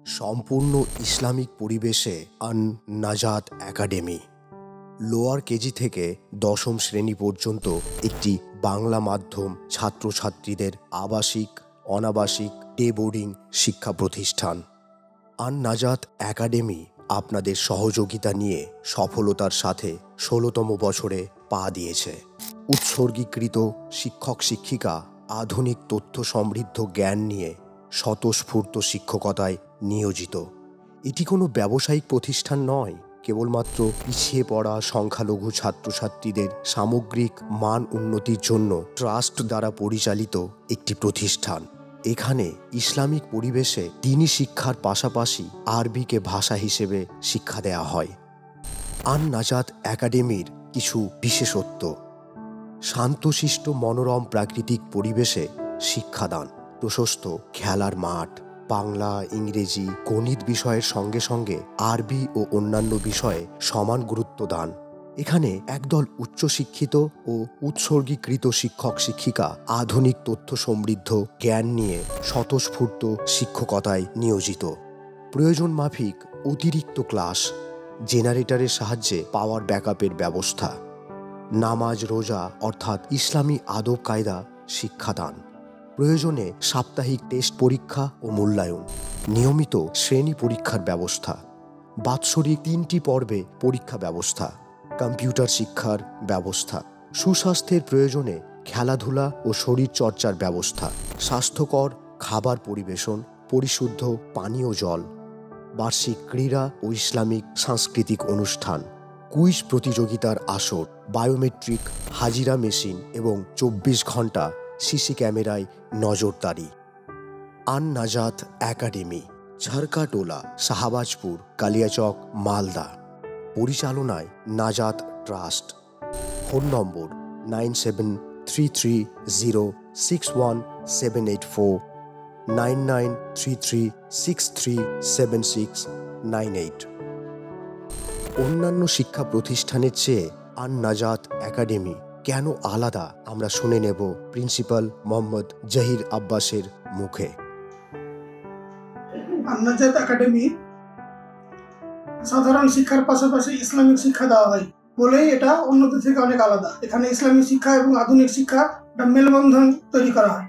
সম্পূর্ণ ইসলামিক পরিবেশে আন নাজাত একাডেমি লোয়ার কেজি থেকে দশম শ্রেণী পর্যন্ত একটি বাংলা মাধ্যম ছাত্রছাত্রীদের আবাসিক অনাবাসিক ডে বোর্ডিং শিক্ষা প্রতিষ্ঠান। আন নাজাত একাডেমি আপনাদের সহযোগিতা নিয়ে সফলতার সাথে ১৬তম বছরে পা দিয়েছে। উৎসর্গীকৃত শিক্ষক শিক্ষিকা আধুনিক তথ্য সমৃদ্ধ জ্ঞান নিয়ে স্বতঃস্ফূর্ত শিক্ষকতায় নিয়োজিত। এটি কোনো ব্যবসায়িক প্রতিষ্ঠান নয়, কেবলমাত্র পিছিয়ে পড়া সংখ্যালঘু ছাত্রছাত্রীদের সামগ্রিক মান উন্নতির জন্য ট্রাস্ট দ্বারা পরিচালিত একটি প্রতিষ্ঠান। এখানে ইসলামিক পরিবেশে দ্বীনি শিক্ষার পাশাপাশি আরবিকে ভাষা হিসেবে শিক্ষা দেওয়া হয়। আন নাজাত একাডেমির কিছু বিশেষত্ব: শান্তশিষ্ট মনোরম প্রাকৃতিক পরিবেশে শিক্ষাদান, প্রশস্ত খেলার মাঠ, বাংলা ইংরেজি গণিত বিষয়ের সঙ্গে সঙ্গে আরবি ও অন্যান্য বিষয়ে সমান গুরুত্ব দান। এখানে একদল উচ্চশিক্ষিত ও উৎসর্গীকৃত শিক্ষক শিক্ষিকা আধুনিক তথ্য সমৃদ্ধ জ্ঞান নিয়ে স্বতঃস্ফূর্ত শিক্ষকতায় নিয়োজিত। প্রয়োজন মাফিক অতিরিক্ত ক্লাস, জেনারেটরের সাহায্যে পাওয়ার ব্যাকআপের ব্যবস্থা, নামাজ রোজা অর্থাৎ ইসলামী আদব কায়দা শিক্ষাদান, প্রয়োজনে সাপ্তাহিক টেস্ট পরীক্ষা ও মূল্যায়ন, নিয়মিত শ্রেণী পরীক্ষার ব্যবস্থা, বাৎসরিক ৩টি পর্বে পরীক্ষা ব্যবস্থা, কম্পিউটার শিক্ষার ব্যবস্থা, সুস্বাস্থ্যের প্রয়োজনে খেলাধুলা ও শরীরচর্চার ব্যবস্থা, স্বাস্থ্যকর খাবার পরিবেশন, পরিশুদ্ধ পানীয় জল, বার্ষিক ক্রীড়া ও ইসলামিক সাংস্কৃতিক অনুষ্ঠান, কুইজ প্রতিযোগিতার আসর, বায়োমেট্রিক হাজিরা মেশিন এবং ২৪ ঘন্টা সিসি ক্যামেরায় নজরদারি। আন নাজাত একাডেমি, ঝারকাটোলা, শাহবাজপুর, কালিয়াচক, মালদা। পরিচালনায় নাজাত ট্রাস্ট। ফোন নম্বর 9733061784, 9933637698। অন্যান্য শিক্ষা প্রতিষ্ঠানের চেয়ে আন নাজাত একাডেমি কেন আলাদা আমরা শুনে নেব প্রিন্সিপাল মোহাম্মদ জহির আব্বাসের মুখে। আন নাজাত একাডেমি সাধারণ শিক্ষার পাশাপাশি ইসলামিক শিক্ষা দেওয়া হয় বলেই এটা অন্যদের থেকে অনেক আলাদা। এখানে ইসলামিক শিক্ষা এবং আধুনিক শিক্ষা একটা মেলবন্ধন তৈরি করা হয়।